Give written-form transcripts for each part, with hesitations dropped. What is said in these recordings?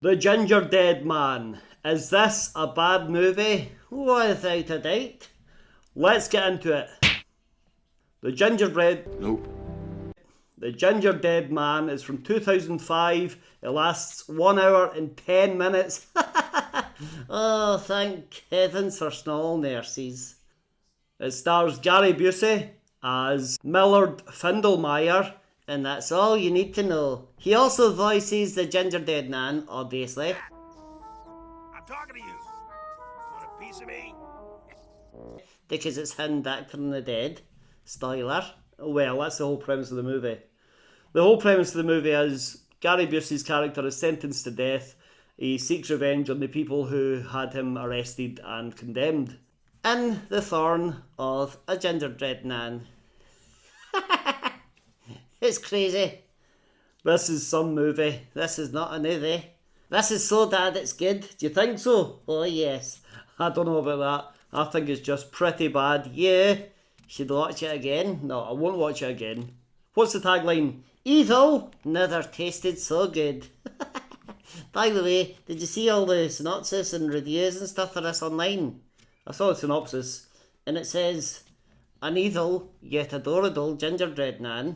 The Gingerdead Man. Is this a bad movie? Without a doubt. Let's get into it. The Gingerbread... Nope. The Gingerdead Man is from 2005. It lasts 1 hour and 10 minutes. Oh, thank heavens for small nurses. It stars Gary Busey as Millard Findlemeyer, and that's all you need to know. He also voices the Gingerdead Man, obviously. I'm talking to you. Want a piece of me? Because it's him back from the dead. Spoiler. Well, that's the whole premise of the movie. The whole premise of the movie is Gary Busey's character is sentenced to death. He seeks revenge on the people who had him arrested and condemned. In the thorn of a gingerbread man. It's crazy. This is some movie. This is not a movie. This is so bad it's good. Do you think so? Oh yes. I don't know about that. I think it's just pretty bad. Yeah. Should watch it again? No, I won't watch it again. What's the tagline? Evil never tasted so good. By the way, did you see all the synopsis and reviews and stuff for this online? I saw a synopsis and it says, an evil yet adorable gingerbread man.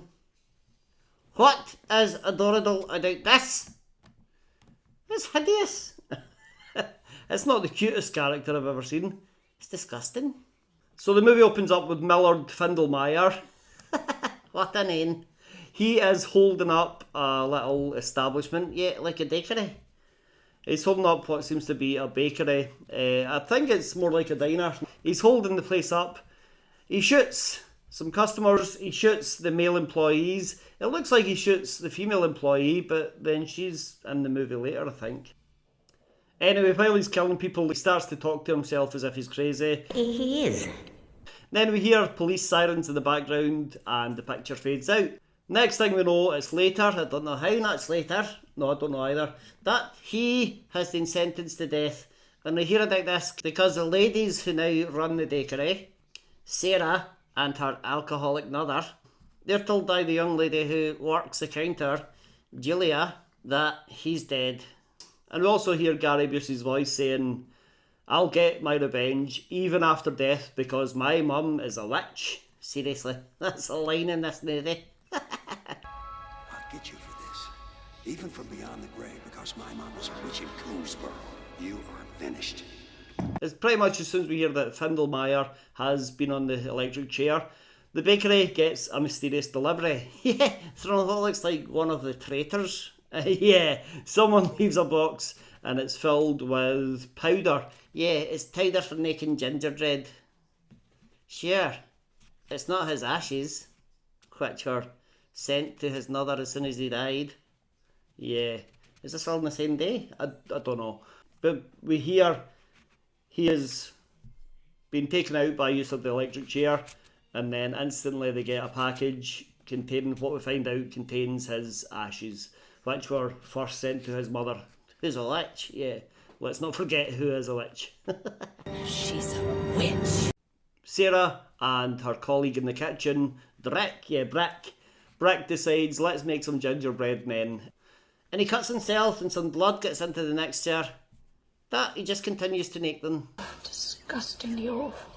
What is adorable about this? It's hideous. It's not the cutest character I've ever seen. It's disgusting. So the movie opens up with Millard Findlemeyer. What a name. He is holding up a little establishment, yeah, like a bakery. He's holding up what seems to be a bakery. I think it's more like a diner. He's holding the place up. He shoots some customers. He shoots the male employees. It looks like he shoots the female employee, but then she's in the movie later, I think. Anyway, while he's killing people, he starts to talk to himself as if he's crazy. He is. Then we hear police sirens in the background and the picture fades out. Next thing we know, it's later. I don't know how much later. No, I don't know either. That he has been sentenced to death. And we hear about this because the ladies who now run the bakery, Sarah and her alcoholic mother, they're told by the young lady who works the counter, Julia, that he's dead. And we also hear Gary Busey's voice saying, I'll get my revenge even after death because my mum is a witch. Seriously, that's a line in this movie. I'll get you for this. Even from beyond the grave, because my mom was a witch in Coonsboro. You are finished. It's pretty much as soon as we hear that Findlemeyer has been on the electric chair, the bakery gets a mysterious delivery. Yeah, from what looks like one of the traitors. Yeah, someone leaves a box and it's filled with powder. Yeah, it's powder for making gingerbread. Sure, it's not his ashes, which were sent to his mother as soon as he died. Yeah, is this all on the same day? I don't know. But we hear he has been taken out by use of the electric chair, and then instantly they get a package containing what we find out contains his ashes, which were first sent to his mother, who's a witch. Yeah, let's not forget who is a witch. She's a witch. Sarah and her colleague in the kitchen, Brick decides, let's make some gingerbread men. And he cuts himself and some blood gets into the mixture. That he just continues to make them. Disgustingly awful.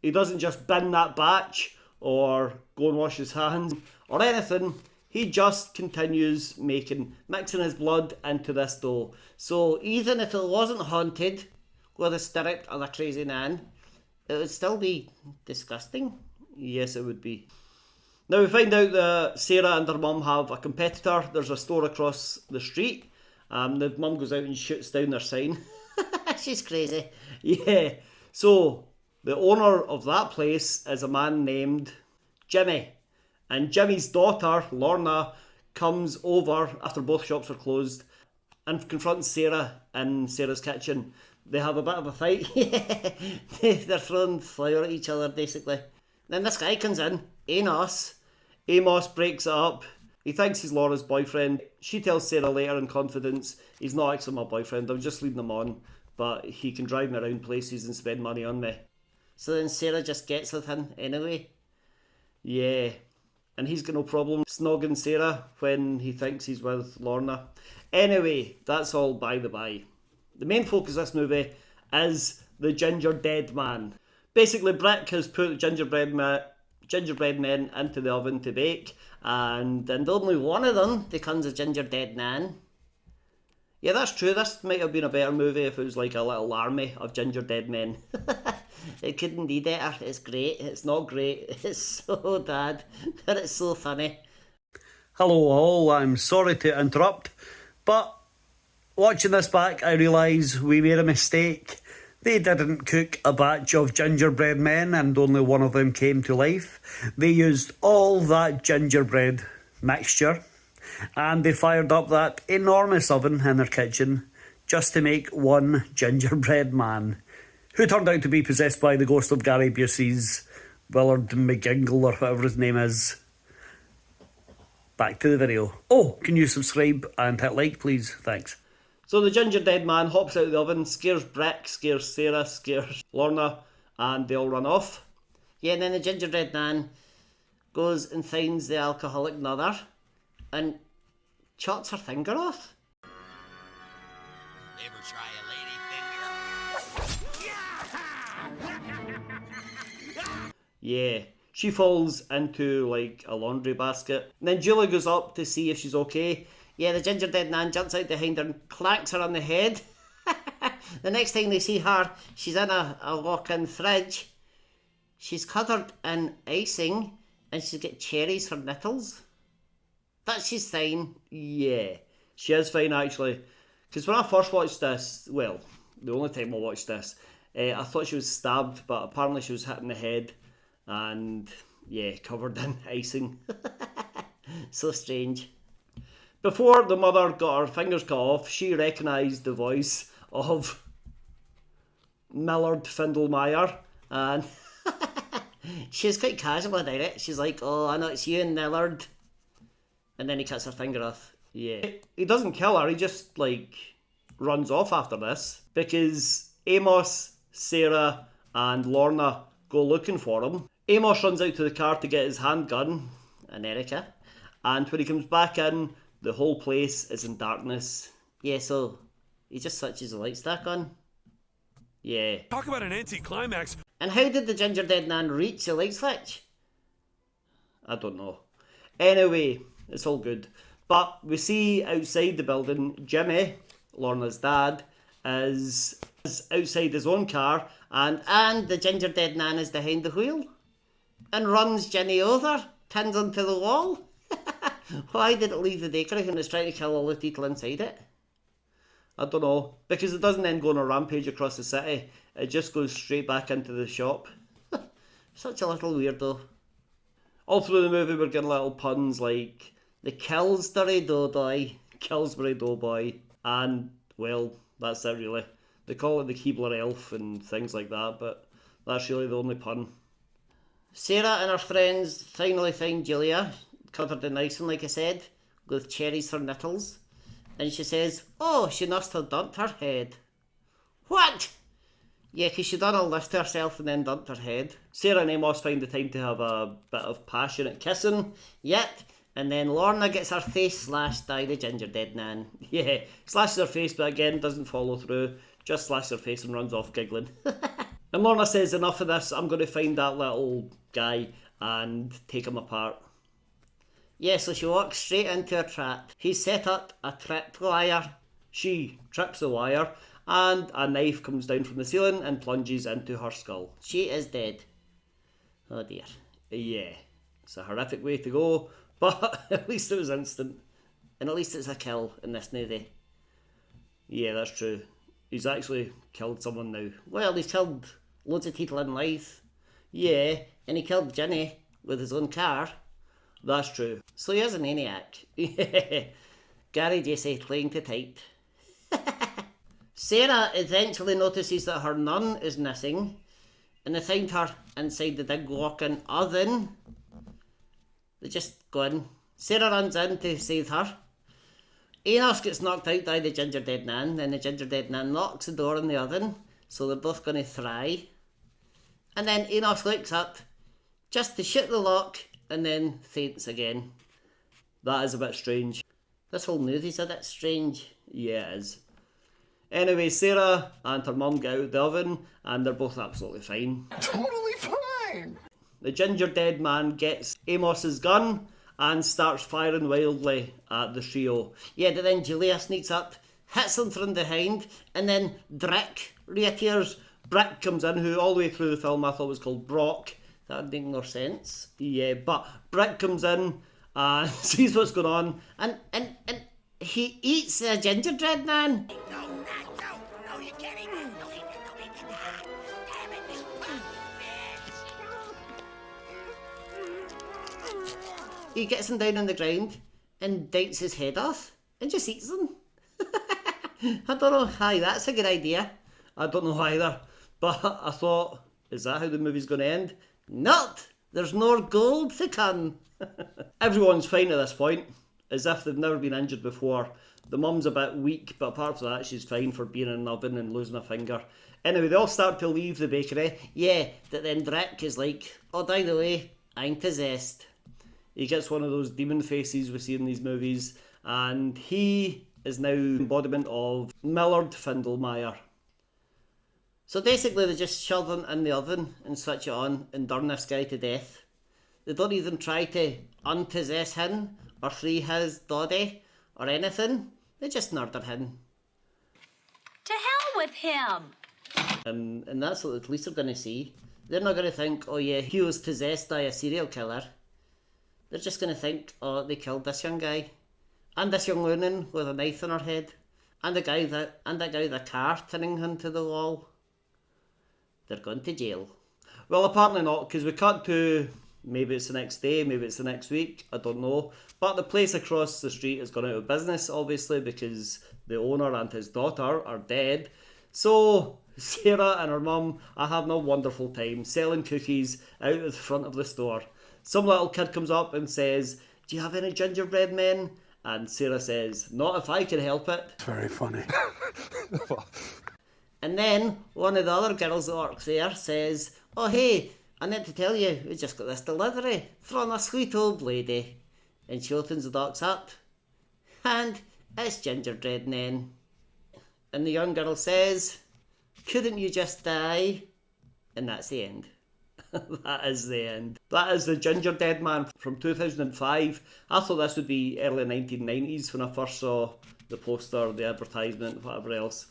He doesn't just bin that batch or go and wash his hands or anything. He just continues mixing his blood into this dough. So even if it wasn't haunted with the spirit of a crazy man, it would still be disgusting. Yes, it would be. Now we find out that Sarah and her mum have a competitor. There's a store across the street. The mum goes out and shoots down their sign. She's crazy. Yeah. So the owner of that place is a man named Jimmy. And Jimmy's daughter, Lorna, comes over after both shops are closed and confronts Sarah in Sarah's kitchen. They have a bit of a fight. They're throwing fire at each other, basically. Then this guy comes in, Amos. Amos breaks it up. He thinks he's Laura's boyfriend. She tells Sarah later in confidence, he's not actually my boyfriend, I'm just leading him on, but he can drive me around places and spend money on me. So then Sarah just gets with him anyway. Yeah. and he's got no problem snogging Sarah when he thinks he's with Lorna. Anyway, that's all by the by. The main focus of this movie is the Gingerdead Man. Basically, Brick has put the gingerbread men into the oven to bake, and only one of them becomes a Gingerdead Man. Yeah, that's true. This might have been a better movie if it was like a little army of Gingerdead Men. It couldn't be better. It's great. It's not great. It's so bad, but it's so funny. Hello all, I'm sorry to interrupt, but watching this back I realise we made a mistake. They didn't cook a batch of gingerbread men and only one of them came to life. They used all that gingerbread mixture and they fired up that enormous oven in their kitchen just to make one gingerbread man, who turned out to be possessed by the ghost of Gary Busey's Willard McGingle or whatever his name is. Back to the video. Oh, can you subscribe and hit like, please? Thanks. So the Gingerdead Man hops out of the oven, scares Brick, scares Sarah, scares Lorna, and they all run off. Yeah, and then the Gingerdead Man goes and finds the alcoholic mother and chops her finger off. Ever try a lady finger? Yeah. She falls into like a laundry basket. And then Julie goes up to see if she's okay. Yeah, the Gingerdead Man jumps out behind her and clanks her on the head. The next thing they see her, she's in a walk-in fridge. She's covered in icing and she's got cherries for nipples. But she's fine. Yeah, she is fine actually. Because when I first watched this, well, the only time I watched this, I thought she was stabbed, but apparently she was hit in the head. And yeah, covered in icing. So strange. Before the mother got her fingers cut off, she recognised the voice of Millard Findlemeyer, and she's quite casual about it. She's like, "Oh, I know it's you and Millard," and then he cuts her finger off. Yeah, he doesn't kill her. He just like runs off after this because Amos, Sarah, and Lorna go looking for him. Amos runs out to the car to get his handgun, America, and when he comes back in, the whole place is in darkness. Yeah, so he just switches the lights back on. Yeah. Talk about an anti-climax. And how did the Gingerdead Man reach the light switch? I don't know. Anyway, it's all good. But we see outside the building, Jimmy, Lorna's dad, is outside his own car, and the Gingerdead Man is behind the wheel and runs Ginny over, pins onto the wall. Why did it leave the bakery when it's trying to kill all the people inside it? I don't know. Because it doesn't then go on a rampage across the city. It just goes straight back into the shop. Such a little weirdo. All through the movie we're getting little puns like the Killsbury Doughboy, and, well, that's it really. They call it the Keebler Elf and things like that, but that's really the only pun. Sarah and her friends finally find Julia, covered in icing like I said, with cherries for nipples. And she says, "Oh, she must have dumped her head." What? Yeah, because she done all this to herself and then dumped her head. Sarah and Amos find the time to have a bit of passionate kissing, yet, and then Lorna gets her face slashed by the Gingerdead Man. Yeah, slashes her face, but again, doesn't follow through. Just slashes her face and runs off giggling. And Lorna says, "Enough of this, I'm going to find that little guy and take him apart." Yeah, so she walks straight into a trap. He set up a trip wire. She trips the wire, and a knife comes down from the ceiling and plunges into her skull. She is dead. Oh dear. Yeah, it's a horrific way to go, but at least it was instant. And at least it's a kill in this movie. Yeah, that's true. He's actually killed someone now. Well, he's killed loads of people in life. Yeah, and he killed Ginny with his own car. That's true. So he is a maniac. Gary Busey playing to type. Sarah eventually notices that her nun is missing, and they find her inside the big walk-in oven. They just go in. Sarah runs in to save her. Enos gets knocked out by the Gingerdead Man, then the Gingerdead Man locks the door in the oven, so they're both going to fry. And then Enos wakes up just to shoot the lock and then faints again. That is a bit strange. This whole movie's a bit strange. Yeah, it is. Anyway, Sarah and her mum get out of the oven, and they're both absolutely fine. Totally fine. The Gingerdead Man gets Amos's gun and starts firing wildly at the trio. Yeah, but then Julia sneaks up, hits them from behind, and then Brick reappears. Brick comes in, who all the way through the film I thought was called Brock. That would make no sense. Yeah, but Brick comes in and sees what's going on, and he eats the Gingerdead Man. No, you can't eat it. No, damn it, you punk bitch. He gets him down on the ground and bites his head off and just eats them. I don't know. Aye, that's a good idea. I don't know either. But I thought, is that how the movie's going to end? Not! There's more gold to come. Everyone's fine at this point, as if they've never been injured before. The mum's a bit weak, but apart from that, she's fine for being in an oven and losing a finger. Anyway, they all start to leave the bakery. Yeah, but then Brick is like, oh, by the way, I'm possessed. He gets one of those demon faces we see in these movies, and he is now embodiment of Millard Findlemeyer. So basically they just shove him in the oven and switch it on and burn this guy to death. They don't even try to unpossess him or free his body or anything. They just murder him. To hell with him! And that's what the police are going to see. They're not going to think, oh yeah, he was possessed by a serial killer. They're just going to think, oh, they killed this young guy. And this young woman with a knife in her head. And that guy with a car turning him to the wall. They're going to jail. Well, apparently not, because we cut to, maybe it's the next day, maybe it's the next week, I don't know. But the place across the street has gone out of business, obviously, because the owner and his daughter are dead. So Sarah and her mum are having a wonderful time selling cookies out of the front of the store. Some little kid comes up and says, do you have any gingerbread men? And Sarah says, not if I can help it. Very funny. And then one of the other girls that works there says, oh hey, I need to tell you, we just got this delivery from a sweet old lady. And she opens the box up, and it's Gingerdead Man. And the young girl says, couldn't you just die? And that's the end. That is the end. That is the Gingerdead Man from 2005. I thought this would be early 1990s when I first saw the poster, the advertisement, whatever else.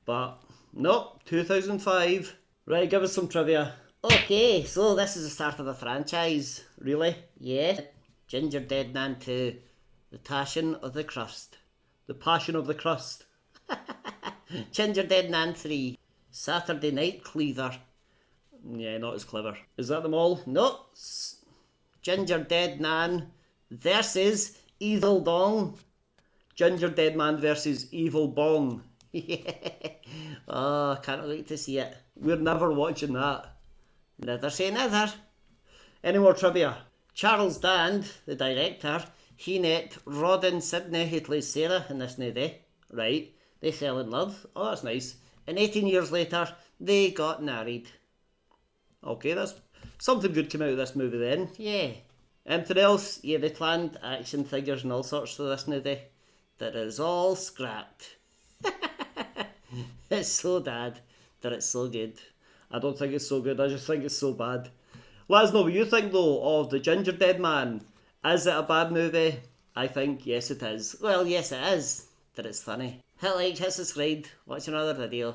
But no, 2005. Right, give us some trivia. Okay, so this is the start of the franchise. Really? Yeah. Gingerdead Man 2. The Passion of the Crust. The Passion of the Crust. Gingerdead Man 3. Saturday Night Cleaver. Yeah, not as clever. Is that them all? No. Gingerdead Man versus Evil Bong. Gingerdead Man versus Evil Bong. Yeah. Oh, can't wait to see it. We're never watching that. Never say never. Any more trivia? Charles Dand, the director, he met Rodin Sidney, who plays Sarah in this movie. Right. They fell in love. Oh, that's nice. And 18 years later, they got married. Okay, that's something good came out of this movie then. Yeah. Anything else? Yeah, they planned action figures and all sorts for this movie. That is all scrapped. It's so bad that it's so good. I don't think it's so good, I just think it's so bad. Let us know what you think though of the Gingerdead Man. Is it a bad movie? I think yes it is. Well, yes it is. That it's funny. Hit like, hit subscribe, watch another video.